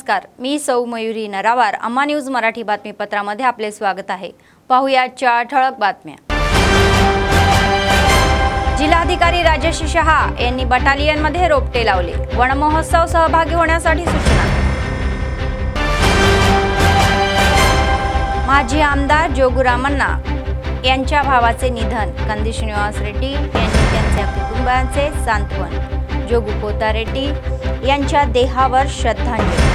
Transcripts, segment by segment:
नमस्कार, मी सौ मयुरी नरावार. अम्मा न्यूज मराठी बातमीपत्रामध्ये आपले स्वागत आहे. पाहूया ठळक बातम्या. जिल्हाधिकारी राजेश शहा यांनी बटालियनमध्ये रोपटे लावले. वन महोत्सव सहभागी होण्यासाठी सूचना. माजी आमदार जोगुरामण्णा यांच्या भावाचे निधन. कंदी श्रीनिवास रेड्डी यांनी त्यांच्या कुटुंबाचे सांत्वन. जोगू पोता रेड्डी यांच्या देहावर श्रद्धांजली.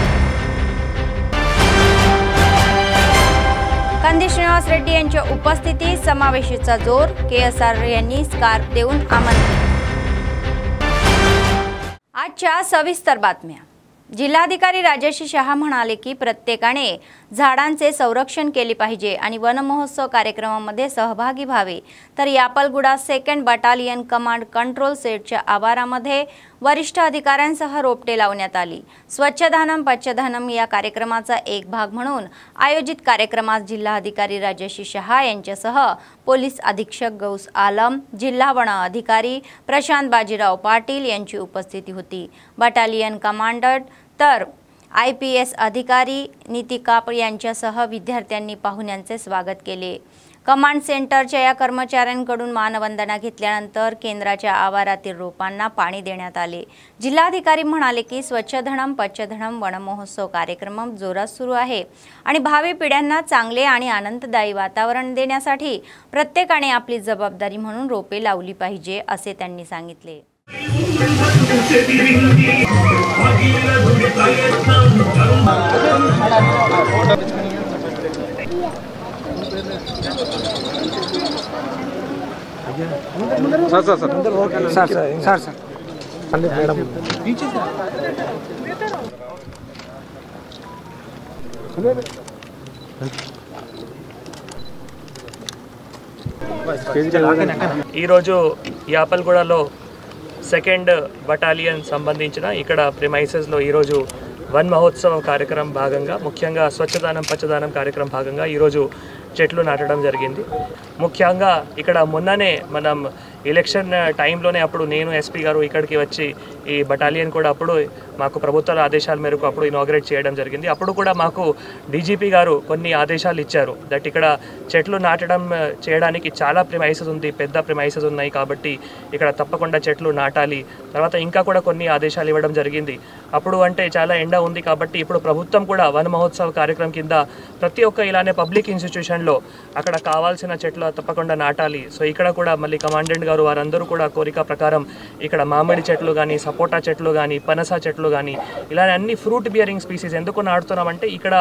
कंदी श्रीनिवास रेड्डी यांच्या उपस्थितीत समावेशाचा जोर. KSR यांनी स्कार्फ देऊन आमंत्रण. आजच्या सविस्तर बातम्या. जिल्हाधिकारी राजेश शहा म्हणाले की प्रत्येकाने झाडांचे संरक्षण केले पाहिजे आणि वन महोत्सव कार्यक्रमामध्ये सहभागी व्हावे. तर यापलगुडा 2nd बटालियन कमांड कंट्रोल सेटच्या आवारामध्ये वरिष्ठ अधिकाऱ्यांसह रोपटे लावण्यात आली. स्वच्छधानम पच्छधानम या कार्यक्रमाचा एक भाग म्हणून आयोजित कार्यक्रमात जिल्हाधिकारी राजेश शहा यांच्यासह पोलीस अधीक्षक गौस आलम, जिल्हा वन अधिकारी प्रशांत बाजीराव पाटील यांची उपस्थिती होती. बटालियन कमांडंट तर IPS अधिकारी नीती काप यांच्यासह विद्यार्थ्यांनी पाहुण्यांचे स्वागत केले. कमांड सेंटरच्या या कर्मचाऱ्यांकडून मानवंदना घेतल्यानंतर केंद्राच्या आवारातील रोपांना पाणी देण्यात आले. जिल्हाधिकारी म्हणाले की स्वच्छधनम पच्छधनम वन महोत्सव कार्यक्रम जोरात सुरू आहे आणि भावी पिढ्यांना चांगले आणि आनंददायी वातावरण देण्यासाठी प्रत्येकाने आपली जबाबदारी म्हणून रोपे लावली पाहिजे असे त्यांनी सांगितले. యాపల్గూడలో 2nd బటాలియన్ సంబంధించిన ఇక్కడ ప్రిమైసెస్లో ఈరోజు వన్ మహోత్సవం కార్యక్రమం భాగంగా ముఖ్యంగా స్వచ్ఛదానం పచ్చదానం కార్యక్రమం భాగంగా ఈరోజు చెట్లు నాటడం జరిగింది. ముఖ్యంగా ఇక్కడ మొన్ననే మనం ఎలక్షన్ టైంలోనే అప్పుడు నేను SP గారు ఇక్కడికి వచ్చి ఈ బటాలియన్ కూడా అప్పుడు మాకు ప్రభుత్వాల ఆదేశాల మేరకు అప్పుడు ఇనాగ్రేట్ చేయడం జరిగింది. అప్పుడు కూడా మాకు DGP గారు కొన్ని ఆదేశాలు ఇచ్చారు దట్ ఇక్కడ చెట్లు నాటడం చేయడానికి చాలా ప్రిమైసెస్ ఉంది, పెద్ద ప్రిమైసెస్ ఉన్నాయి కాబట్టి ఇక్కడ తప్పకుండా చెట్లు నాటాలి. తర్వాత ఇంకా కూడా కొన్ని ఆదేశాలు ఇవ్వడం జరిగింది. అప్పుడు అంటే చాలా ఎండ ఉంది కాబట్టి ఇప్పుడు ప్రభుత్వం కూడా వన్ మహోత్సవ కార్యక్రమం కింద ప్రతి ఒక్క ఇలానే పబ్లిక్ ఇన్స్టిట్యూషన్లో అక్కడ కావాల్సిన చెట్లు తప్పకుండా నాటాలి. సో ఇక్కడ కూడా మళ్ళీ కమాండెంట్ గారు వారందరూ కూడా కోరిక ప్రకారం ఇక్కడ మామిడి చెట్లు కానీ, సపోటా చెట్లు కానీ, పనస చెట్లు కానీ ఇలానే అన్ని ఫ్రూట్ బియరింగ్ స్పీసీస్ ఎందుకు నాటుతున్నామంటే ఇక్కడ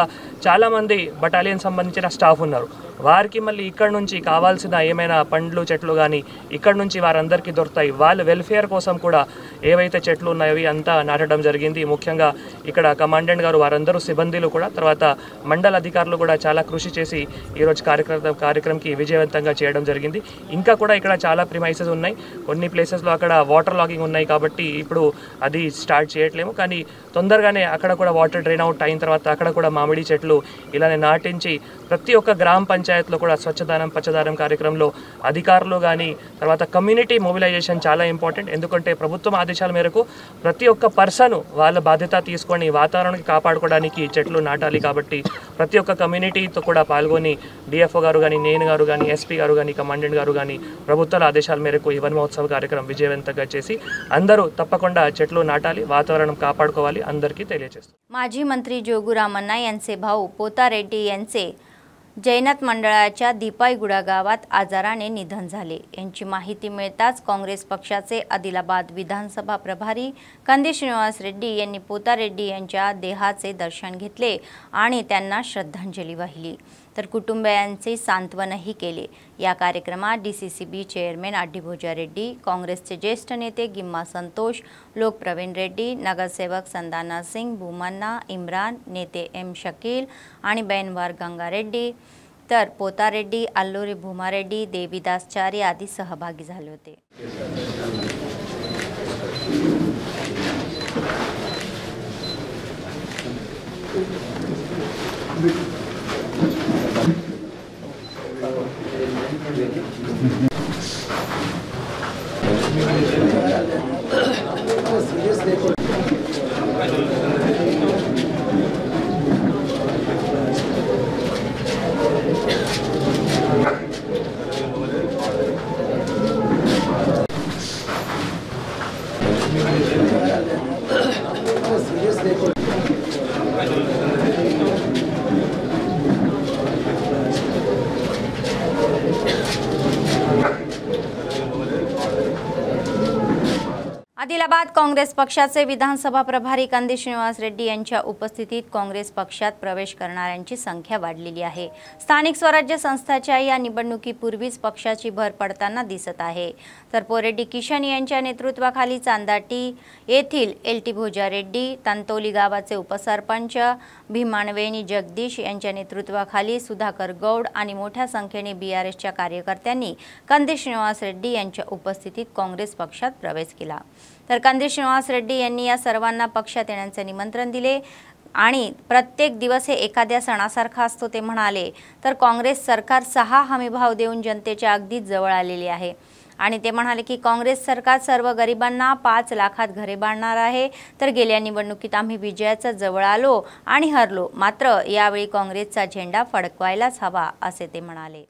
చాలామంది బటాలియన్ సంబంధించిన స్టాఫ్ ఉన్నారు. వారికి మళ్ళీ ఇక్కడ నుంచి కావాల్సిన ఏమైనా పండ్లు చెట్లు కానీ ఇక్కడ నుంచి వారందరికీ దొరుకుతాయి. వాళ్ళ వెల్ఫేర్ కోసం కూడా ఏవైతే చెట్లు ఉన్నాయో అవి అంతా నాటడం జరిగింది. ముఖ్యంగా ఇక్కడ కమాండెంట్ గారు వారందరూ సిబ్బందిలు కూడా తర్వాత మండల అధికారులు కూడా చాలా కృషి చేసి ఈరోజు కార్యక్రమంకి విజయవంతంగా చేయడం జరిగింది. ఇంకా కూడా ఇక్కడ చాలా ప్రిమైసెస్ ఉన్నాయి. కొన్ని ప్లేసెస్లో అక్కడ వాటర్ లాగింగ్ ఉన్నాయి కాబట్టి ఇప్పుడు అది స్టార్ట్ చేయట్లేము. కానీ తొందరగానే అక్కడ కూడా వాటర్ డ్రైన్ అవుట్ అయిన తర్వాత అక్కడ కూడా మామిడి చెట్లు ఇలానే నాటించి ప్రతి ఒక్క గ్రామ పంచాయత్లో కూడా స్వచ్ఛదానం పచ్చదానం కార్యక్రమంలో అధికారులు కానీ తర్వాత కమ్యూనిటీ మొబిలైజేషన్ చాలా ఇంపార్టెంట్. ఎందుకంటే ప్రభుత్వం ఆదేశాల మేరకు ప్రతి ఒక్క పర్సన్ వాళ్ళ బాధ్యత తీసుకొని వాతావరణాన్ని కాపాడుకోవడానికి చెట్లు నాటాలి. కాబట్టి ప్రతి ఒక్క కమ్యూనిటీతో కూడా పాల్గొని DFO గారు కానీ, నేను గారు కానీ, SP గారు కానీ, కమాండెంట్ గారు కానీ ప్రభుత్వాల ఆదేశాల మేరకు ఈ వన్ మహోత్సవ కార్యక్రమం విజయవంతంగా చేసి అందరూ తప్పకుండా చెట్లు నాటాలి, వాతావరణం కాపాడుకోవాలి అందరికీ తెలియజేస్తారు. माजी मंत्री जोगुरामण्णा यांचे भाऊ पोता रेड्डी यांचे जैनत मंडळाच्या दीपाईगुडा गावात आजाराने निधन झाले. यांची माहिती मिळताच काँग्रेस पक्षाचे आदिलाबाद विधानसभा प्रभारी कंदी श्रीनिवास रेड्डी यांनी पोता रेड्डी यांच्या देहाचे दर्शन घेतले आणि त्यांना श्रद्धांजली वाहिली. तर कुटुंबियांचे सांत्वनही केले. या कार्यक्रमात DCCB चेअरमॅन अड्डीभोजा रेड्डी, काँग्रेसचे ज्येष्ठ नेते गिम्मा संतोष, लोक प्रवीण रेड्डी, नगरसेवक संदाना सिंग, भूमन्ना, इम्रान, नेते M शकील आणि बैनवार गंगा रेड्डी, तर पोता रेड्डी, अल्लूरी भूमा रेड्डी, देवीदास चारी आदी सहभागी झाले होते. आदिलाबाद काँग्रेस पक्षाचे विधानसभा प्रभारी कंदी श्रीनिवास रेड्डी यांच्या उपस्थितीत काँग्रेस पक्षात प्रवेश करणाऱ्यांची संख्या वाढलेली आहे। स्थानिक स्वराज्य संस्थांच्या या निवडणुकीपूर्वीच पक्षाची भर पडताना दिसत आहे। तर पोरेड्डी किशन यांच्या नेतृत्वाखाली चांदाटी येथील एलटी भोजा रेड्डी, तांतोली गावाचे उपसरपंच भीमानवेनी जगदीश यांच्या नेतृत्वाखाली सुधाकर गौड आणि मोठ्या संख्येने बीआरएसच्या कार्यकर्त्यांनी कंदी श्रीनिवास रेड्डी यांच्या उपस्थितीत काँग्रेस पक्षात प्रवेश केला। तर कंदी श्रीनिवास रेड्डी यांनी या सर्वांना पक्षात येण्याचे निमंत्रण दिले आणि प्रत्येक दिवस हे एखाद्या सणासारखा असतो ते म्हणाले। तर काँग्रेस सरकार 6 हमीभाव देऊन जनतेच्या अगदी जवळ आलेले आहे आणि ते म्हणाले की काँग्रेस सरकार सर्व गरिबांना 5 लाखात घरे बांधणार आहे। तर गेल्या निवडणुकीत आम्ही विजयाच्या जवळ आलो आणि हरलो, मात्र यावेळी काँग्रेसचा झेंडा फडकवायलाच हवा असे ते म्हणाले।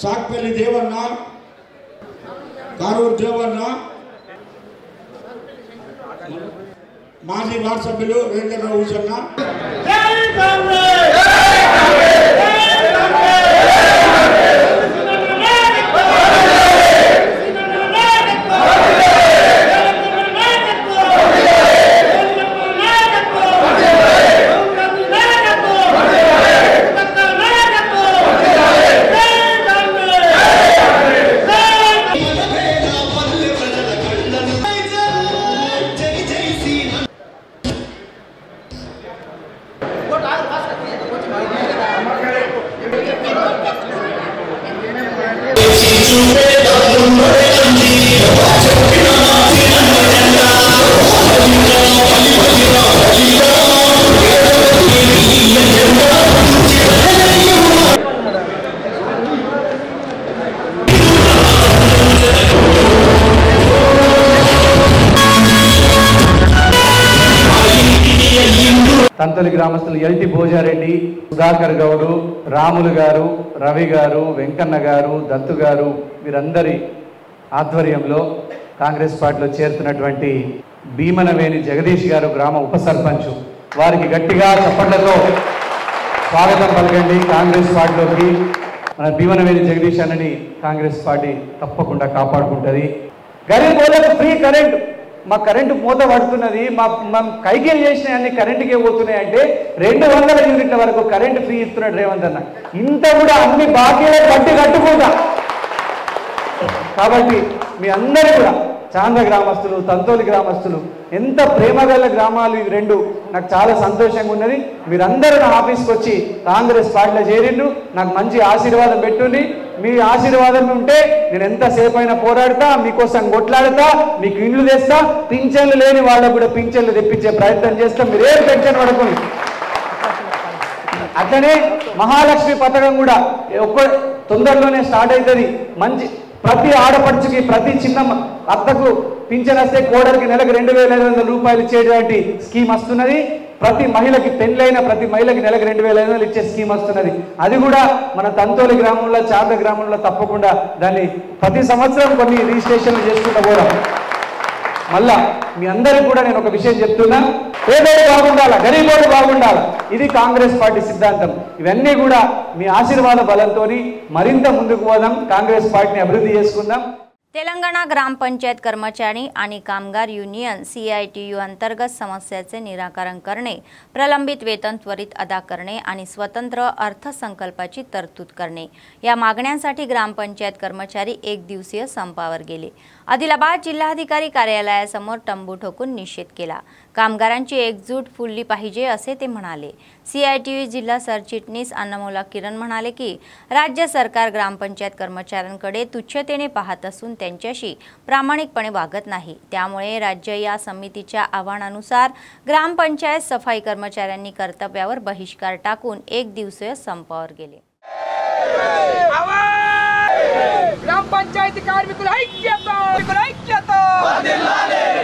सागपल्ली देवण्ण, कारूर देवण्ण, माजी वार्ड सभ्युलु वेंकटराव ऊसण्ण। जय कांग्रेस, तांतोली ग्रामస్తులు ఎల్టి భోజారెడ్డి, సుధాకర్ గౌడు, రాములు గారు, రవి గారు, వెంకన్న గారు, దత్తు గారు వీరందరి ఆధ్వర్యంలో కాంగ్రెస్ పార్టీలో చేరుతున్నటువంటి భీమనవేని జగదీష్ గారు గ్రామ ఉప సర్పంచ్, వారికి గట్టిగా చప్పట్లతో స్వాగతం పలకండి। కాంగ్రెస్ పార్టీలోకి మన భీమనవేని జగదీష్ అన్నని కాంగ్రెస్ పార్టీ తప్పకుండా కాపాడుకుంటది। గరీబ్ వాళ్ళకు ఫ్రీ కరెంట్, మా కరెంటు మూత పడుతున్నది, మా కైకేలు చేసిన అన్ని కరెంటుకే పోతున్నాయి అంటే 200 యూనిట్ల వరకు కరెంటు ఫ్రీ ఇస్తున్నాడు రేవంత్ అన్న। ఇంత కూడా అన్ని బాకీలే కట్టుకుంటా। కాబట్టి మీ అందరూ కూడా చాంద్ర గ్రామస్తులు, తంతోలి గ్రామస్తులు ఎంత ప్రేమగల గ్రామాలు ఇవి రెండు, నాకు చాలా సంతోషంగా ఉన్నది। మీరందరూ నా ఆఫీస్కి వచ్చి కాంగ్రెస్ పార్టీలో చేరిండ్రు, నాకు మంచి ఆశీర్వాదం పెట్టుంది। మీ ఆశీర్వాదం ఉంటే నేను ఎంతసేపు అయినా పోరాడతా, మీకోసం కొట్లాడతా, మీకు ఇండ్లు తెస్తా, పింఛన్లు లేని వాళ్ళకు కూడా పింఛన్లు తెప్పించే ప్రయత్నం చేస్తా। మీరేం టెన్షన్ పడకండి। అట్లనే మహాలక్ష్మి పథకం కూడా తొందరలోనే స్టార్ట్ అవుతుంది। మంచి ప్రతి ఆడపడుచుకి, ప్రతి చిన్న అత్తకు పింఛన్ వస్తే కోడలికి నెలకు 2500 రూపాయలు ఇచ్చేటువంటి స్కీమ్ వస్తున్నది। ప్రతి మహిళకి పెళ్ళైన ప్రతి మహిళకి నెలకు 2500 ఇచ్చే స్కీమ్ వస్తున్నది। అది కూడా మన తంతోలి గ్రామంలో, చార్ల గ్రామంలో తప్పకుండా దాన్ని ప్రతి సంవత్సరం కొన్ని రిజిస్ట్రేషన్లు చేసుకుంటూ పోదాం। మళ్ళా మీ అందరికీ కూడా నేను ఒక విషయం చెప్తున్నా, పేదోడు బాగుండాలా, గరీబోడు బాగుండాలా, ఇది కాంగ్రెస్ పార్టీ సిద్ధాంతం। ఇవన్నీ కూడా మీ ఆశీర్వాద బలంతో మరింత ముందుకు పోదాం, కాంగ్రెస్ పార్టీని అభివృద్ధి చేసుకుందాం। तेलंगणा ग्रामपंचायत कर्मचारी आणि कामगार युनियन CITU अंतर्गत समस्याचे निराकरण करणे, प्रलंबित वेतन त्वरित अदा करणे आणि स्वतंत्र अर्थसंकल्पाची तरतूद करणे या मागण्यांसाठी ग्रामपंचायत कर्मचारी 1 दिवसीय संपावर गेले। आदिलाबाद जिल्हाधिकारी कार्यालयासमोर तंबू ठोकून निषेध केला। कामगारांची एकजूट फुलली पाहिजे असे ते म्हणाले। CITU जिल्हा सरचिटणीस अन्नमोला किरण म्हणाले की राज्य सरकार ग्रामपंचायत कर्मचाऱ्यांकडे तुच्छतेने पाहत असून त्यांच्याशी प्रामाणिकपणे वागत नाही। त्यामुळे राज्य या समितीच्या आव्हानानुसार ग्रामपंचायत सफाई कर्मचाऱ्यांनी कर्तव्यावर बहिष्कार टाकून 1 दिवसीय संपावर गेले। ग्रामपंचायती कार्मिकुल ऐक्यता,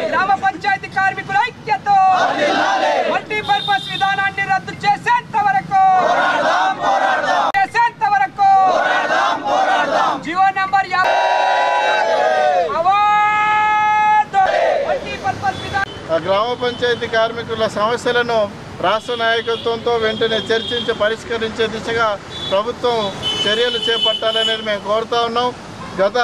ग्रामपंचायती कार्मिकुल ऐक्यता। గ్రామ పంచాయతీ కార్మికుల సమస్యలను రాష్ట్ర నాయకత్వంతో వెంటనే చర్చించి పరిష్కరించే దిశగా ప్రభుత్వం చర్యలు చేపట్టాలనేది మేము కోరుతా ఉన్నాం. గత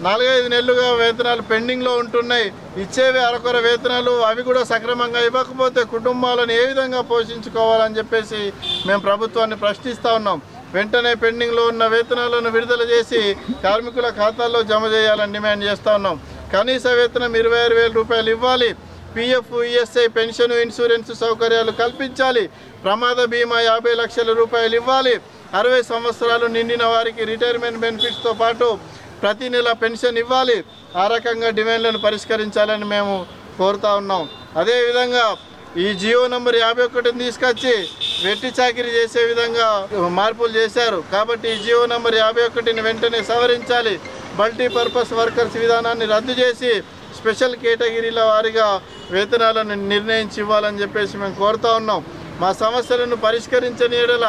4-5 నెలలుగా వేతనాలు పెండింగ్లో ఉంటున్నాయి. ఇచ్చేవి అరకొర వేతనాలు, అవి కూడా సక్రమంగా ఇవ్వకపోతే కుటుంబాలను ఏ విధంగా పోషించుకోవాలని చెప్పేసి మేము ప్రభుత్వాన్ని ప్రశ్నిస్తూ ఉన్నాం. వెంటనే పెండింగ్లో ఉన్న వేతనాలను విడుదల చేసి కార్మికుల ఖాతాల్లో జమ చేయాలని డిమాండ్ చేస్తూ ఉన్నాం. కనీస వేతనం 26,000 రూపాయలు ఇవ్వాలి. PF, ESI, పెన్షన్, ఇన్సూరెన్స్ సౌకర్యాలు కల్పించాలి. ప్రమాద బీమా 50 లక్షల రూపాయలు ఇవ్వాలి. 60 సంవత్సరాలు నిండిన వారికి రిటైర్మెంట్ బెనిఫిట్స్తో పాటు ప్రతి నెల పెన్షన్ ఇవ్వాలి. ఆ రకంగా డిమాండ్లను పరిష్కరించాలని మేము కోరుతా ఉన్నాం. అదేవిధంగా ఈ జియో నంబర్ 51ని తీసుకొచ్చి వెట్టి చాకిరీ చేసే విధంగా మార్పులు చేశారు. కాబట్టి ఈ జియో నంబర్ 51ని వెంటనే సవరించాలి. మల్టీపర్పస్ వర్కర్స్ విధానాన్ని రద్దు చేసి స్పెషల్ కేటగిరీల వారీగా వేతనాలను నిర్ణయించి ఇవ్వాలని చెప్పేసి మేము కోరుతా ఉన్నాం. మా సమస్యలను పరిష్కరించని యెడల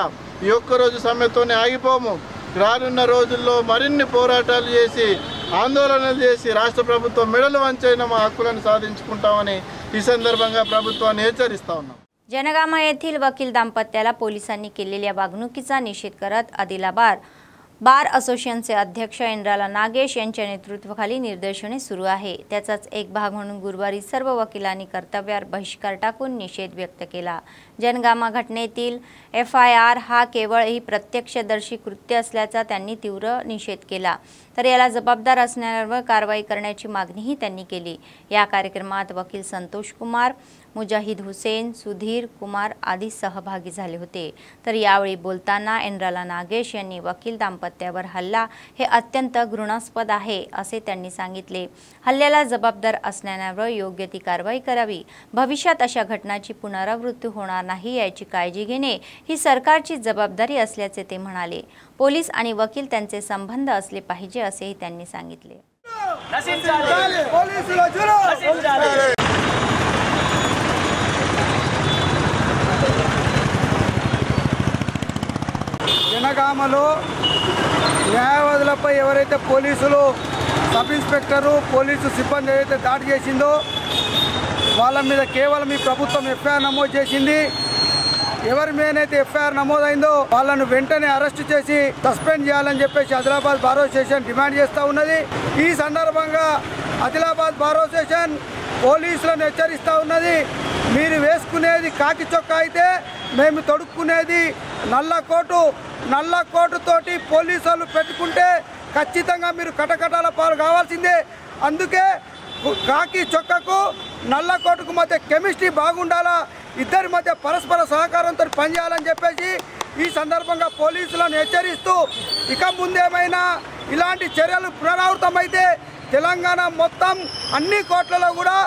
ఈ ఒక్కరోజు సమ్మెతోనే ఆగిపోము. రానున్న రోజుల్లో మరిన్ని పోరాటాలు చేసి ఆందోళనలు చేసి రాష్ట్ర ప్రభుత్వం మెడలు వంచైన మా హక్కులను साधिंచుకుంటామని ఈ సందర్భంగా ప్రభుత్వాన్ని హెచ్చరిస్తా ఉన్నాం. जनगामा येथील वकील दाम्पत्याला पोलिसांनी केलेल्या वागणुकीचा निषेध करत आदिलाबाद बार असोसिएशनचे अध्यक्ष इंद्राला नागेश यांच्या नेतृत्वाखाली निदर्शने सुरू आहे. त्याचाच एक भाग म्हणून गुरुवारी सर्व वकिलांनी कर्तव्यावर बहिष्कार टाकून निषेध व्यक्त केला. जनगामा घटनेतील FIR हा केवळ ही प्रत्यक्षदर्शी कृत्य असल्याचा त्यांनी तीव्र निषेध केला. तर याला जबाबदार असणाऱ्यांवर कारवाई करण्याची मागणीही त्यांनी केली. या कार्यक्रमात वकील संतोष कुमार, मुजाहिद हुसेन, सुधीर कुमार आदी सहभागी झाले होते. तर यावेळी बोलताना इंद्राला नागेश यांनी वकील दाम्पत्यावर हल्ला हे अत्यंत घृणास्पद आहे असे त्यांनी सांगितले. हल्ल्याला जबाबदार असणाऱ्यांवर योग्य ती कारवाई करावी. भविष्यात अशा घटनांची पुनरावृत्ती होणार नाही याची काळजी घेणे ही सरकारची जबाबदारी असल्याचे ते म्हणाले. पोलीस आणि वकील त्यांचे संबंध असले पाहिजे असेही त्यांनी सांगितले. జనగామలో న్యాయవాదులపై ఎవరైతే పోలీసులు సబ్ ఇన్స్పెక్టరు పోలీసు సిబ్బంది ఏదైతే దాడి చేసిందో వాళ్ళ మీద కేవలం ఈ ప్రభుత్వం ఎఫ్ఐఆర్ నమోదు చేసింది. ఎవరి మీదైతే ఎఫ్ఐఆర్ నమోదైందో వాళ్ళను వెంటనే అరెస్ట్ చేసి సస్పెండ్ చేయాలని చెప్పేసి ఆదిలాబాద్ బార్ అసోసియేషన్ డిమాండ్ చేస్తూ ఉన్నది. ఈ సందర్భంగా ఆదిలాబాద్ బార్ అసోసియేషన్ పోలీసులను హెచ్చరిస్తూ ఉన్నది. మీరు వేసుకునేది కాకి చొక్కా అయితే మేము తొడుక్కునేది నల్ల కోటుతోటి పోలీసులు పెట్టుకుంటే ఖచ్చితంగా మీరు కటకటాల పాలు కావాల్సిందే. అందుకే కాకి చొక్కకు నల్ల కోటుకు మధ్య కెమిస్ట్రీ బాగుండాలా, ఇద్దరి మధ్య పరస్పర సహకారంతో పనిచేయాలని చెప్పేసి ఈ సందర్భంగా పోలీసులను హెచ్చరిస్తూ ఇక ముందేమైనా ఇలాంటి చర్యలు పునరావృతమైతే తెలంగాణ మొత్తం అన్ని కోట్లలో కూడా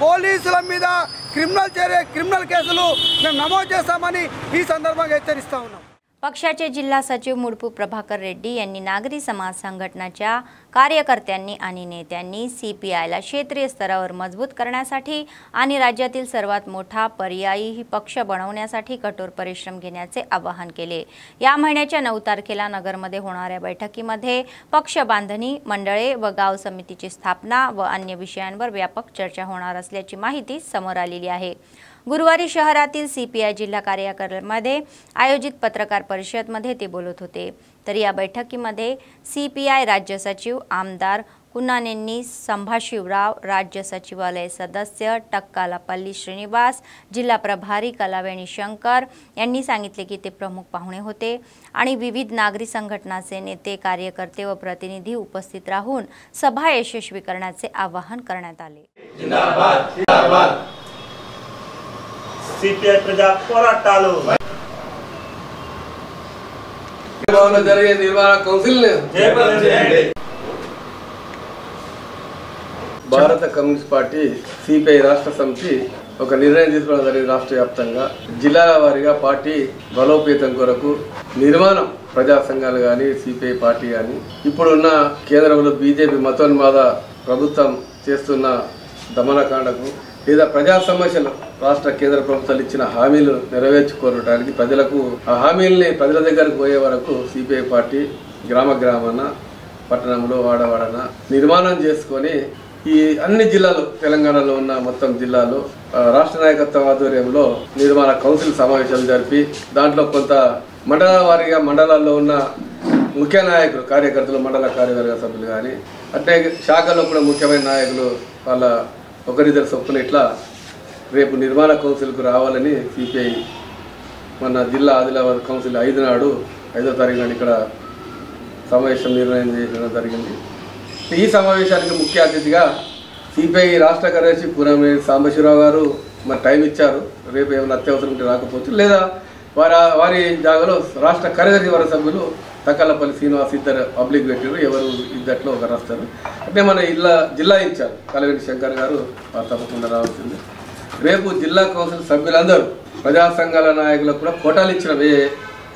పోలీసుల మీద క్రిమినల్ కేసులు మేము నమోదు చేస్తామని ఈ సందర్భంగా హెచ్చరిస్తా ఉన్నాం. पक्षाचे जिल्हा सचिव मुडपू प्रभाकर रेड्डी यांनी नागरी समाज संघटनाच्या कार्यकर्त्यांनी आणि नेत्यांनी CPIला क्षेत्रीय स्तरावर मजबूत करण्यासाठी आणि राज्यातील सर्वात मोठा पर्यायी पक्ष बनवण्यासाठी कठोर परिश्रम घेण्याचे आवाहन केले. या महिन्याच्या 9 तारखेला नगरमध्ये होणाऱ्या बैठकीमध्ये पक्ष बांधणी मंडळे व गाव समितीची स्थापना व अन्य विषयांवर व्यापक चर्चा होणार असल्याची माहिती समोर आलेली आहे. गुरुवारी शहरातील CPI जिल्हा कार्यालयामध्ये आयोजित पत्रकार परिषदेमध्ये ते बोलत होते. तर या बैठकीमध्ये CPI राज्य सचिव आमदार कुन्नानेनी, संभाशिवराव राज्य सचिवालय सदस्य टक्कालापल्ली श्रीनिवास, जिल्हा प्रभारी कलावेणी शंकर यांनी सांगितले की ते प्रमुख पाहुणे होते आणि विविध नागरी संघटनाचे नेते, कार्यकर्ते व प्रतिनिधी उपस्थित राहून सभा यशस्वी करण्याचे आवाहन करण्यात आले. जिंदाबाद जिंदाबाद CPI ప్రజా పోరాటాలు జరిగే నిర్వహణ కౌన్సిల్ భారత కమ్యూనిస్ట్ పార్టీ CPI రాష్ట్ర సమితి ఒక నిర్ణయం తీసుకోవడం జరిగింది. రాష్ట్ర వ్యాప్తంగా జిల్లాల వారీగా పార్టీ బలోపేతం కొరకు నిర్మాణం ప్రజా సంఘాలు కానీ CPI పార్టీ కానీ ఇప్పుడున్న కేంద్రంలో బీజేపీ మతోన్మాద ప్రభుత్వం చేస్తున్న దమనకాండకు లేదా ప్రజా సమస్యలు రాష్ట్ర కేంద్ర ప్రభుత్వాలు ఇచ్చిన హామీలు నెరవేర్చుకోవడానికి ప్రజలకు ఆ హామీల్ని ప్రజల దగ్గరకు పోయే వరకు CPI పార్టీ గ్రామాన పట్టణంలో వాడవాడన నిర్మాణం చేసుకొని ఈ అన్ని జిల్లాలు తెలంగాణలో ఉన్న మొత్తం జిల్లాలో రాష్ట్ర నాయకత్వం ఆధ్వర్యంలో నిర్మాణ కౌన్సిల్ సమావేశాలు జరిపి దాంట్లో కొంత మండల వారీగా మండలాల్లో ఉన్న ముఖ్య నాయకులు కార్యకర్తలు మండల కార్యవర్గ సభ్యులు కానీ అంటే శాఖలో కూడా ముఖ్యమైన నాయకులు వాళ్ళ ఒకరిద్దరు చొప్పున ఇట్లా రేపు నిర్మాణ కౌన్సిల్కు రావాలని సిపిఐ మన జిల్లా ఆదిలాబాద్ కౌన్సిల్ 5 నాడు 5వ తారీఖు నాడు ఇక్కడ సమావేశం నిర్ణయం చేయడం జరిగింది. ఈ సమావేశానికి ముఖ్య అతిథిగా సిపిఐ రాష్ట్ర కార్యదర్శి పూనమే సాంబశివరావు గారు మరి టైం ఇచ్చారు. రేపు ఏమైనా అత్యవసరం ఉంటే రాకపోవచ్చు, లేదా వారి జాగాలో రాష్ట్ర కార్యదర్శి వారి సభ్యులు తక్కలపల్లి శ్రీనివాస్ ఇద్దరు పబ్లిక్ పెట్టారు. ఎవరు ఇద్దట్లో ఒకరు వస్తారు. అంటే మన జిల్లా ఇన్ఛార్జ్ కలవెంటి శంకర్ గారు వారు తప్పకుండా రావాల్సింది. రేపు జిల్లా కౌన్సిల్ సభ్యులందరూ ప్రజా సంఘాల నాయకులకు కూడా కోటాలు ఇచ్చిన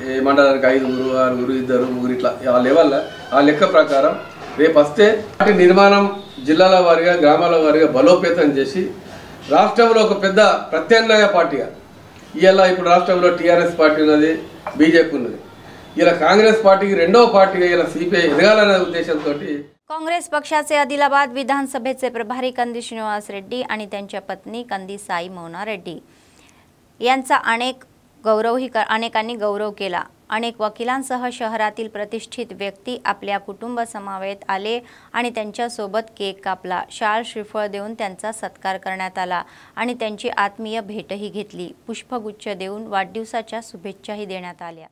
ఏ మండలానికి 5, 6, 2, 3 ఇట్లా ఆ లెవెల్లో ఆ లెక్క ప్రకారం రేపు వస్తే పార్టీ నిర్మాణం జిల్లాల వారీగా గ్రామాల వారీగా బలోపేతం చేసి రాష్ట్రంలో ఒక పెద్ద ప్రత్యామ్నాయ పార్టీగా ఇలా ఇప్పుడు రాష్ట్రంలో టీఆర్ఎస్ పార్టీ ఉన్నది, బీజేపీ ఉన్నది. ఇలా కాంగ్రెస్ पार्टी రెండవ पार्टीగా ఇలా सीपीआई ఎదగాలనే ఉద్దేశంతో काँग्रेस पक्षाचे आदिलाबाद विधानसभेचे प्रभारी कंदी श्रीनिवास रेड्डी आणि त्यांच्या पत्नी कंदी साई मोना रेड्डी यांचा अनेकांनी गौरव केला. अनेक वकिलांसह शहरातील प्रतिष्ठित व्यक्ती आपल्या कुटुंबासमवेत आले आणि त्यांच्या सोबत केक कापला. शाल श्रीफळ देऊन त्यांचा सत्कार करण्यात आला आणि त्यांची आत्मीय भेटही घेतली. पुष्पगुच्छ देऊन वाढदिवसाच्या शुभेच्छाही देण्यात आल्या.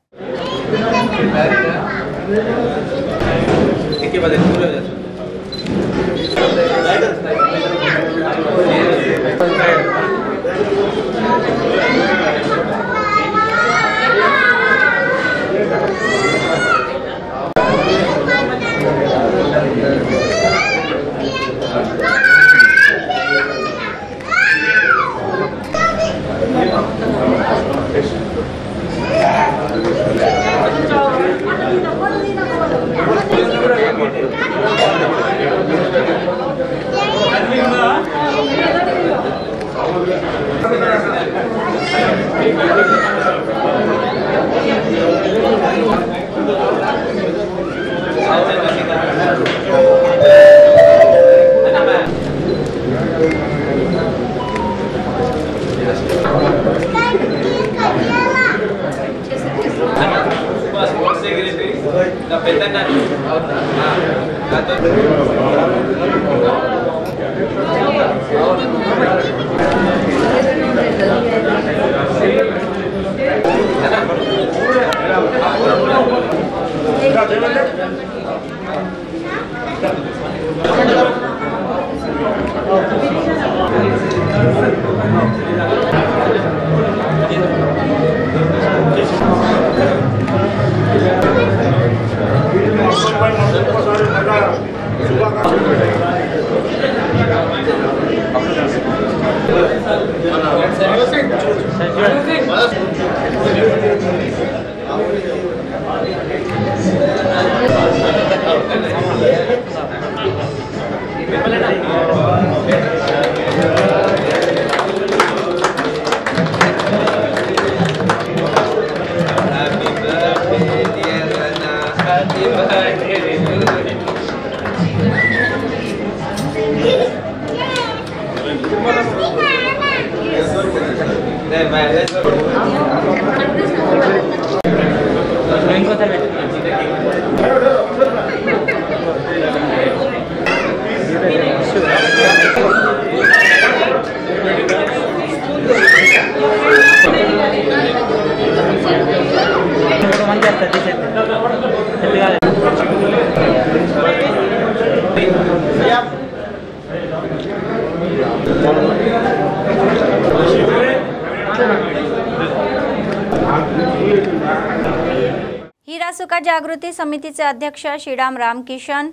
हिरासुका जागृती समितीचे अध्यक्ष श्रीराम रामकिशन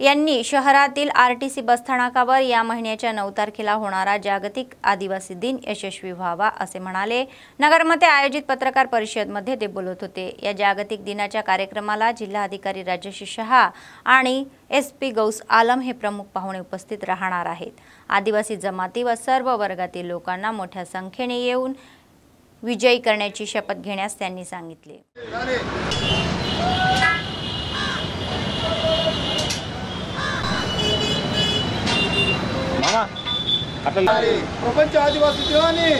यांनी शहरातील आरटीसी बसस्थानकावर या महिन्याच्या 9 तारखेला होणारा जागतिक आदिवासी दिन यशस्वी व्हावा असे म्हणाले. नगरमध्ये आयोजित पत्रकार परिषदेमध्ये ते बोलत होते. या जागतिक दिनाच्या कार्यक्रमाला जिल्हाधिकारी राजश्री शहा आणि एसपी गौस आलम हे प्रमुख पाहुणे उपस्थित राहणार आहेत. आदिवासी जमाती व सर्व वर्गातील लोकांना मोठ्या संख्येने येऊन विजयी करण्याची शपथ घेण्यास त्यांनी सांगितले. प्रपंच आदिवासी दिनाన్ని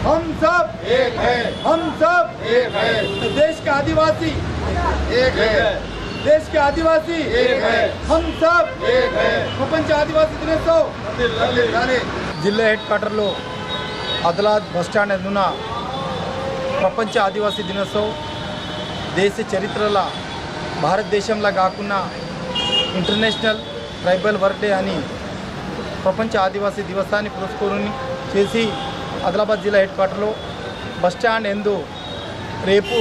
हम सब एक है, हम सब एक है। देश के आदिवासी एक है, देश के आदिवासी एक है, हम सब एक है। प्रपंच आदिवासी दिनोत्सव जिल्हा हेड क्वार्टरలో ఆదిలాబాద్ బస్ స్టాండ్ ఎదున ప్రపంచ ఆదివాసీ దినోత్సవం దేశ చరిత్రలో భారతదేశంలో కాకుండా ఇంటర్నేషనల్ ట్రైబల్ వర్క్ డే అని ప్రపంచ ఆదివాసీ దివసాన్ని పురస్కరించి చేసి ఆదిలాబాద్ జిల్లా హెడ్ క్వార్టర్లో బస్ స్టాండ్ ఎందు రేపు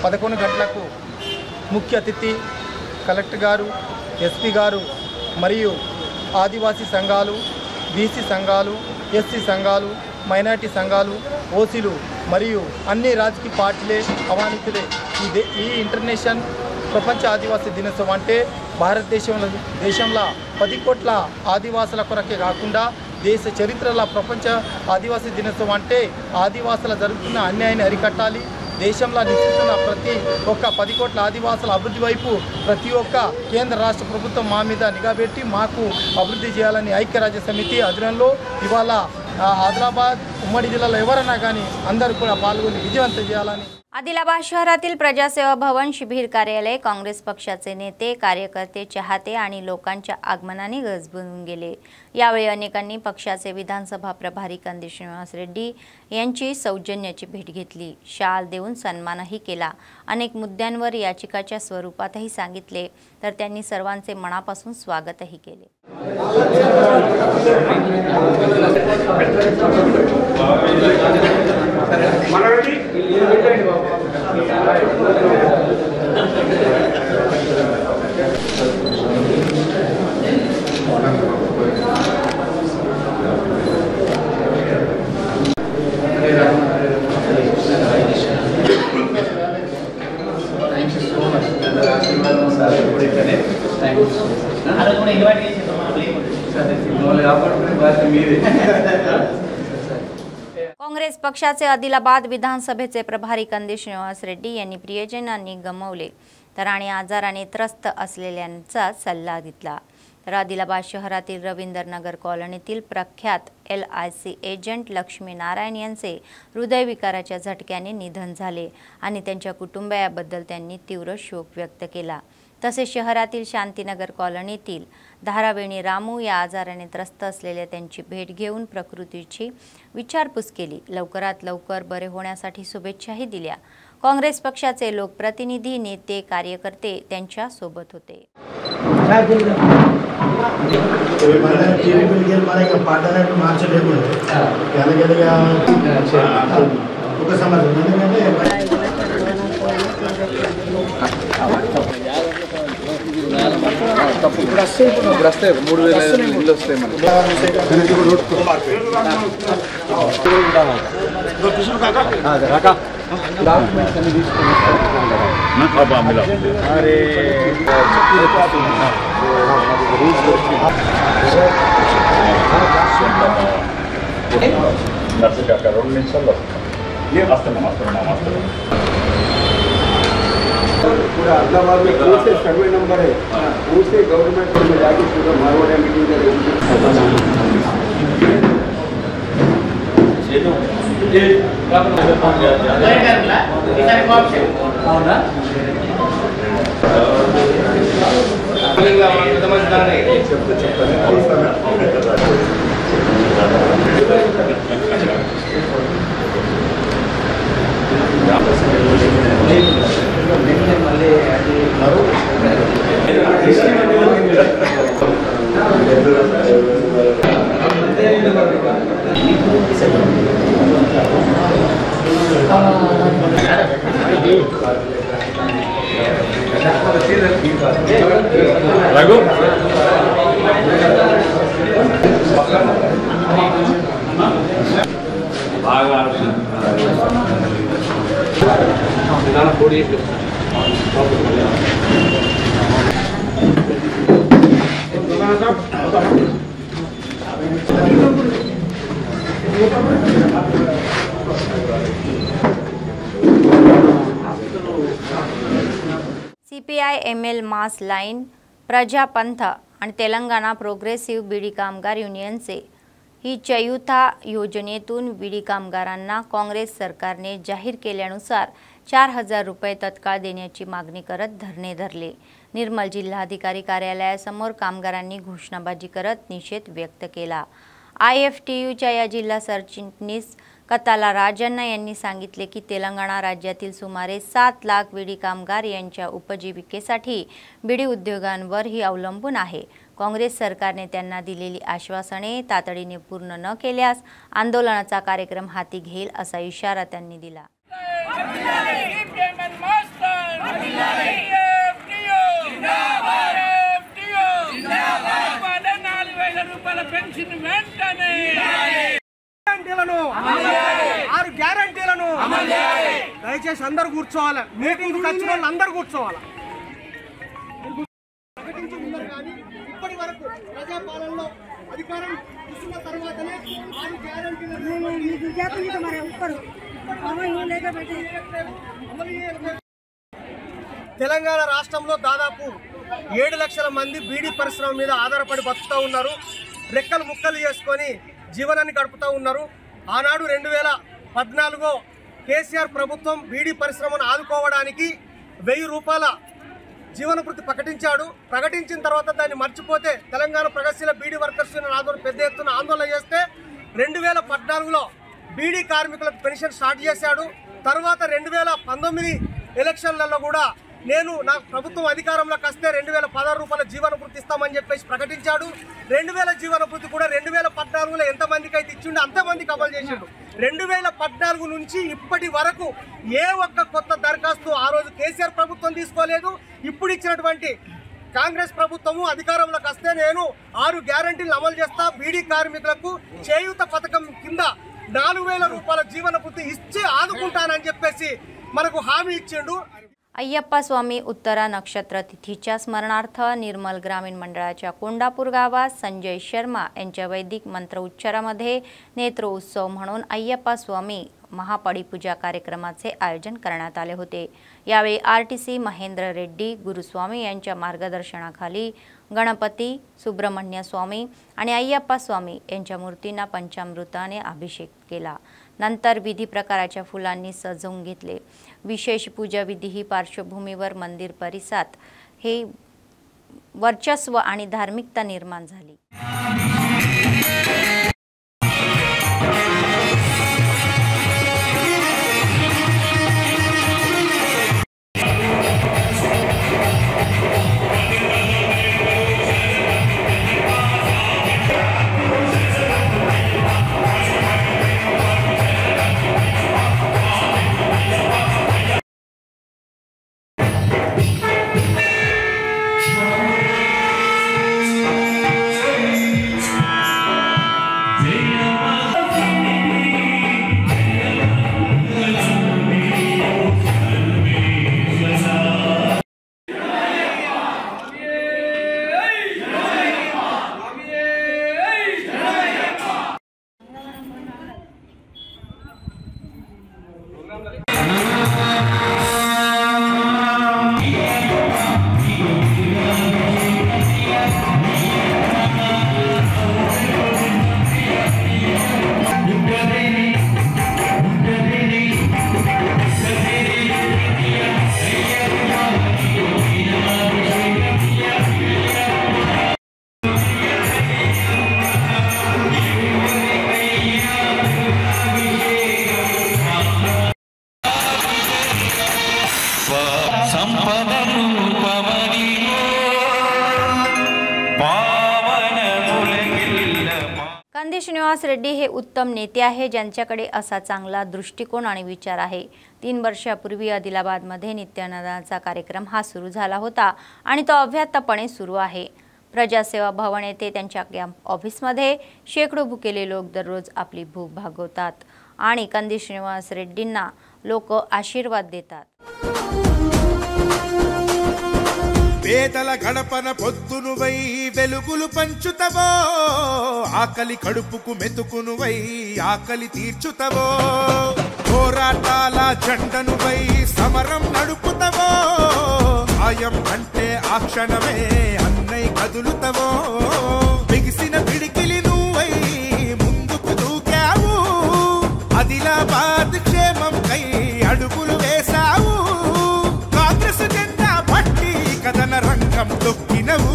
11 గంటలకు ముఖ్య అతిథి కలెక్టర్ గారు, ఎస్పీ గారు మరియు ఆదివాసీ సంఘాలు, బీసీ సంఘాలు, ఎస్సీ సంఘాలు, మైనార్టీ సంఘాలు, ఓసీలు మరియు అన్ని రాజకీయ పార్టీలే ఆహ్వానితులే ఈ ఇంటర్నేషనల్ ప్రపంచ ఆదివాసీ దినోత్సవం అంటే భారతదేశంలో 10 కోట్ల ఆదివాసుల కొరకే కాకుండా దేశ చరిత్రలో ప్రపంచ ఆదివాసీ దినోత్సవం అంటే ఆదివాసుల జరుగుతున్న అన్యాయాన్ని అరికట్టాలి, దేశంలో నివసిస్తున్న ప్రతి ఒక్క 10 కోట్ల ఆదివాసుల అభివృద్ధి వైపు ప్రతి ఒక్క కేంద్ర రాష్ట్ర ప్రభుత్వం మా మీద నిఘా పెట్టి మాకు అభివృద్ధి చేయాలని ఐక్యరాజ్య సమితి ఆధ్వర్యంలో ఇవాళ ఆదిలాబాద్ ఉమ్మడి జిల్లాలో ఎవరైనా కానీ అందరూ కూడా पालगొని విజయవంతం చేయాలని आदिलाबाद शहरातील प्रजासेवा भवन शिबिर कार्यालय काँग्रेस पक्षाचे नेते, कार्यकर्ते, चाहते आणि लोकांच्या आगमनाने गजबजून गेले। यावेळी अनेकांनी पक्षाचे विधानसभा प्रभारी कंदी श्रीनिवास रेड्डी यांची सौजन्याची भेट घेतली, शाल देऊन सन्मानही केला। अनेक मुद्द्यांवर याचिकाच्या स्वरूपातही सांगितले, तर त्यांनी सर्वांचे मनापासून स्वागतही केले। काँग्रेस पक्षाचे आदिलाबाद विधानसभेचे प्रभारी कंदी श्रीनिवास रेड्डी यांनी प्रियजनांनी गमावले तर आणि आजाराने त्रस्त असलेल्यांचा सल्ला घेतला। तर आदिलाबाद शहरातील रवींद्रनगर कॉलनीतील प्रख्यात LIC एजंट लक्ष्मी नारायण यांचे हृदयविकाराच्या झटक्याने निधन झाले आणि त्यांच्या कुटुंबियाबद्दल त्यांनी तीव्र शोक व्यक्त केला। तसेच शहरातील शांतीनगर कॉलनीतील धारावेणी रामू या आजाराने त्रस्त असलेल्या त्यांची भेट घेऊन प्रकृतीची विचारपूस केली। लवकरात लवकर बरे होण्यासाठी शुभेच्छाही दिल्या। काँग्रेस पक्षाचे लोकप्रतिनिधी, नेते, कार्यकर्ते त्यांच्या सोबत होते। पूरा आदिलाबाद में कौन से सर्वे नंबर है, कौन से गवर्नमेंट में जाके पूरा Marwar meeting Raghu CPI ML mass line प्रजापंथ आणि तेलंगणा प्रोग्रेसिव्ह बीडी कामगार युनियनचे ही चयुथा योजनेतून बीडी कामगारांना काँग्रेस सरकारने जाहीर केल्यानुसार 4,000 रुपये तत्काळ देण्याची मागणी करत धरणे धरले। निर्मल जिल्हाधिकारी कार्यालयासमोर कामगारांनी घोषणाबाजी करत निषेध व्यक्त केला। IFTUच्या या जिल्हा सरचिटणीस कताला राजण्णा यांनी सांगितले की तेलंगणा राज्यातील सुमारे 7 लाख बीडी कामगार यांच्या उपजीविकेसाठी बीडी उद्योगांवर ही अवलंबून आहे। काँग्रेस सरकारने त्यांना दिलेली आश्वासने तातडीने पूर्ण न केल्यास आंदोलनाचा कार्यक्रम हाती घेईल असा इशारा त्यांनी दिला। గ్యారంటీలను దయచేసి అందరూ కూర్చోవాలి, మీటింగ్ వచ్చిన వాళ్ళు అందరూ కూర్చోవాలి। ఇప్పటి వరకు ప్రజాపాలనలో అధికారం తీసుకున్న తర్వాతనే 6 గ్యారంటీలను తెలంగాణ రాష్ట్రంలో దాదాపు 7 లక్షల మంది బీడీ పరిశ్రమ మీద ఆధారపడి బతుకుతూ ఉన్నారు। రెక్కలు ముక్కలు చేసుకొని జీవనాన్ని గడుపుతూ ఉన్నారు। ఆనాడు 2014 కేసీఆర్ ప్రభుత్వం బీడీ పరిశ్రమను ఆదుకోవడానికి 1000 రూపాయల జీవన భృతి ప్రకటించిన తర్వాత దాన్ని మర్చిపోతే తెలంగాణ ప్రగతిశీల బీడీ వర్కర్స్ ఆందోళన పెద్ద ఎత్తున ఆందోళన చేస్తే 2014లో బీడీ కార్మికులకు పెన్షన్ స్టార్ట్ చేశాడు। తర్వాత 2019 ఎలక్షన్లలో కూడా నేను నా ప్రభుత్వం అధికారంలోకి వస్తే 2016 రూపాయల జీవన భృతి ఇస్తామని చెప్పేసి ప్రకటించాడు। 2000 జీవన భృతి కూడా 2014లో ఎంతమందికి అయితే ఇచ్చిండో అంతమందికి అమలు చేశాడు। 2014 నుంచి ఇప్పటి వరకు ఏ ఒక్క కొత్త దరఖాస్తు ఆ రోజు కేసీఆర్ ప్రభుత్వం తీసుకోలేదు। ఇప్పుడు ఇచ్చినటువంటి కాంగ్రెస్ ప్రభుత్వము అధికారంలోకి వస్తే నేను 6 గ్యారంటీలు అమలు చేస్తా, బీడీ కార్మికులకు చేయూత పథకం కింద 4,000 రూపాయల జీవన భృతి ఇచ్చి ఆదుకుంటానని చెప్పేసి మనకు హామీ ఇచ్చిండు। अय्यप्पा स्वामी उत्तरा नक्षत्र तिथीच्या स्मरणार्थ निर्मल ग्रामीण मंडळाच्या कोंडापूर गावात संजय शर्मा यांच्या वैदिक मंत्र उच्चारामध्ये नेत्र उत्सव म्हणून अय्यप्पा स्वामी महापडीपूजा कार्यक्रमाचे आयोजन करण्यात आले होते। यावेळी RTC महेंद्र रेड्डी गुरुस्वामी यांच्या मार्गदर्शनाखाली गणपती सुब्रमण्य स्वामी आणि अय्यप्पा स्वामी यांच्या मूर्तींना पंचामृताने अभिषेक केला। नंतर विधी प्रकाराच्या फुलांनी सजवून घेतले। विशेष पूजा विधी ही पार्श्वभूमीवर मंदिर परिसरात हे वर्चस्व आणि धार्मिकता निर्माण झाली। कंदी श्रीनिवास रेड्डी हे उत्तम नेते आहे ज्यांच्याकडे असा चांगला दृष्टिकोन आणि विचार आहे। 3 वर्षापूर्वी आदिलाबादमध्ये नित्यानंदाचा कार्यक्रम हा सुरू झाला होता आणि तो अव्याहतपणे सुरू आहे। प्रजासेवा भवन येथे त्यांच्या कॅम्प ऑफिसमध्ये शेकडो भुकेले लोक दररोज आपली भूक भागवतात आणि कंदी श्रीनिवास रेड्डींना लोक आशीर्वाद देतात। పేదల గడపన పొద్దునువై వెలుగులు పంచుతవో ఆకలి కడుపుకు మెతుకునువై ఆకలి తీర్చుతవో పోరాటాల జెండనువై సమరం నడుపుతవో ఆయం అంటే ఆ క్షణమే అన్నయ్య కదులుతవో బిగిసిన పిడికిలి నువ్వై ముందుకు దూకావు ఆదిలాబాద్ క్షేమం కై అడుగులు వేశావు కాంగ్రెస్ జెండా పట్టి కథన రంగం తొక్కినవు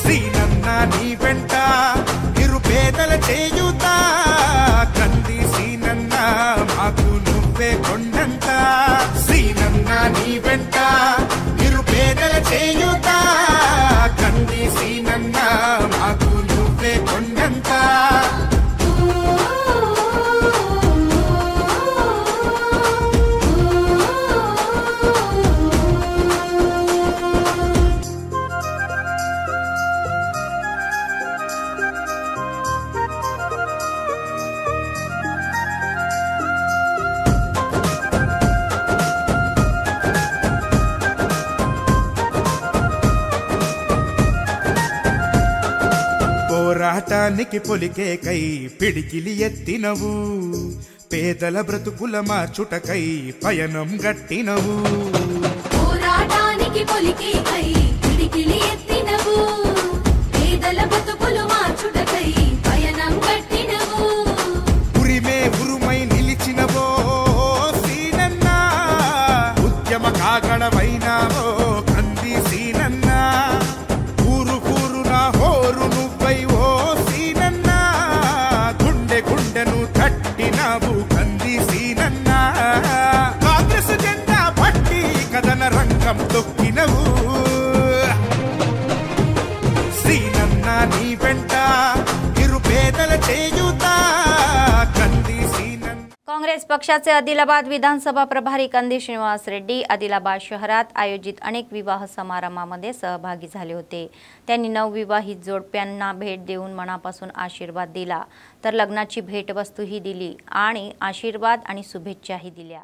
శ్రీనన్న నీ వెంట నిరుపేదల చేయుతా కంది శ్రీనన్న మాకు నువ్వే కొండంత శ్రీనన్న నీ వెంట నిరుపేదల చేయుతా కంది శ్రీనన్న మాకు నువ్వే కొండంత పోరాటానికి పొలికేకై పిడికిలి ఎత్తినవు పేదల బ్రతుకుల మార్చుటకై పయనం గట్టినవు పోరాటానికి పొలికేకై పిడికిలి ఎత్తినవు పేదల బ్రతుకులు మార్చుటకై పయనం గట్టినవు ఉరిమే ఉరుమై నిలిచినవో శ్రీనన్న ఉద్యమ కాగడవైనావో కంది శ్రీనన్న ఊరు ఊరున హోరు నువ్వై ఓ శ్రీనన్న గుండె గుండెను తట్టినావు కంది శ్రీనన్న కాంగ్రెస్ జెండా పట్టి కథన రంగం తొక్కినవు శ్రీనన్న నీ వెంట నిరుపేదల చేయుతా కంది శ్రీనన్న काँग्रेस पक्षाचे आदिलाबाद विधानसभा प्रभारी कंदी श्रीनिवास रेड्डी आदिलाबाद शहरात आयोजित अनेक विवाह समारंभामध्ये सहभागी झाले होते। त्यांनी नवविवाहित जोडप्यांना भेट देऊन मनापासून आशीर्वाद दिला तर लग्नाची भेटवस्तूही दिली आणि आशीर्वाद आणि शुभेच्छाही दिल्या।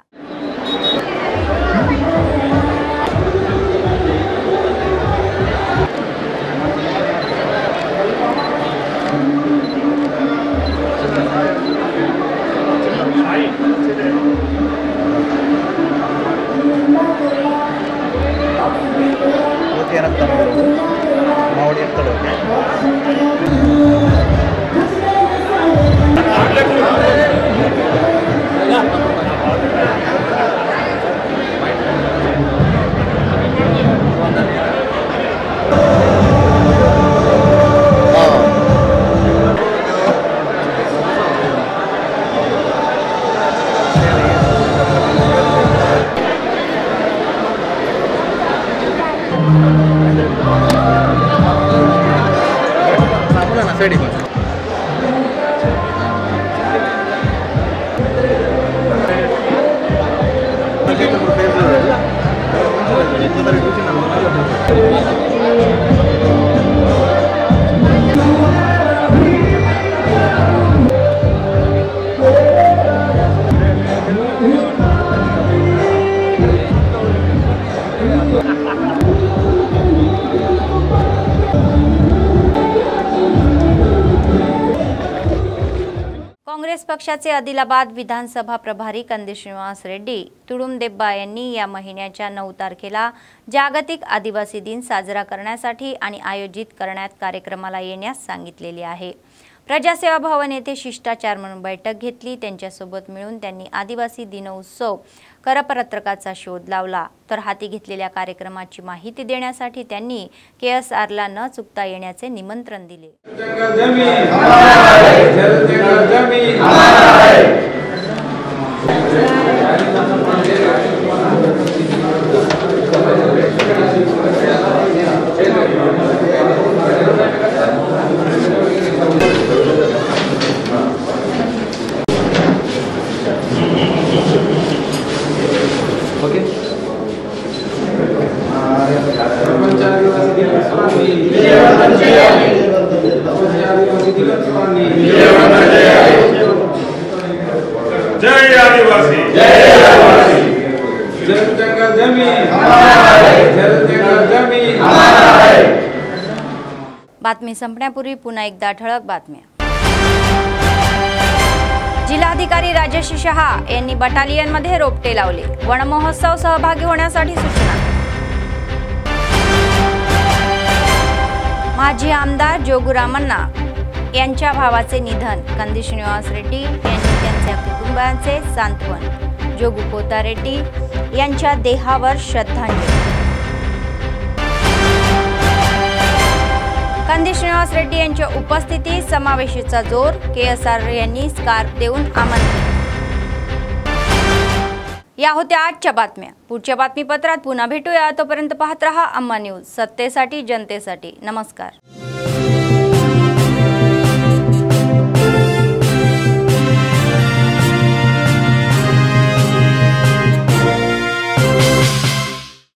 काँग्रेस पक्षाचे आदिलाबाद विधानसभा प्रभारी कंदी श्रीनिवास रेड्डी तुडुंबदेब्बा यांनी या महिन्याच्या 9 तारखेला जागतिक आदिवासी दिन साजरा करण्यासाठी आणि आयोजित करण्यात कार्यक्रमाला येण्यास सांगितलेले आहे। प्रजासेवा भवन येथे शिष्टाचार म्हणून बैठक घेतली। त्यांच्यासोबत मिळून त्यांनी आदिवासी दिनोत्सव करपत्रकाचा शोध लावला तर हाती घेतलेल्या कार्यक्रमाची माहिती देण्यासाठी त्यांनी KSRला न चुकता येण्याचे निमंत्रण दिले। जय आदिवासी जय आदिवासी जल जंगल जमीन हमारा है जल जंगल जमीन हमारा है। बातमी संपण्यापूर्वी पुन्हा एकदा ठळक बातम्या। जिल्हाधिकारी राजेश शहा यांनी बटालियनमध्ये रोपटे लावले। वन महोत्सव सहभागी होण्यासाठी सूचना। माजी आमदार जोगुरामण्णा यांच्या भावाचे निधन, कंदी श्रीनिवास रेड्डी यांनी त्यांच्या कुटुंबाचे सांत्वन, जोगू पोता रेड्डी यांच्या देहावर श्रद्धांजली. कंदी श्रीनिवास रेड्डी यांच्या उपस्थितीत समावेशाचा जोर, KSR यांनी स्कार्फ देऊन आमंत्रित. या होत्या आजच्या बातम्या. पुढच्या बातमीपत्रात पुन्हा भेटूया. तोपर्यंत पाहत रहा अम्मा न्यूज, सत्तेसाठी जनतेसाठी. नमस्कार.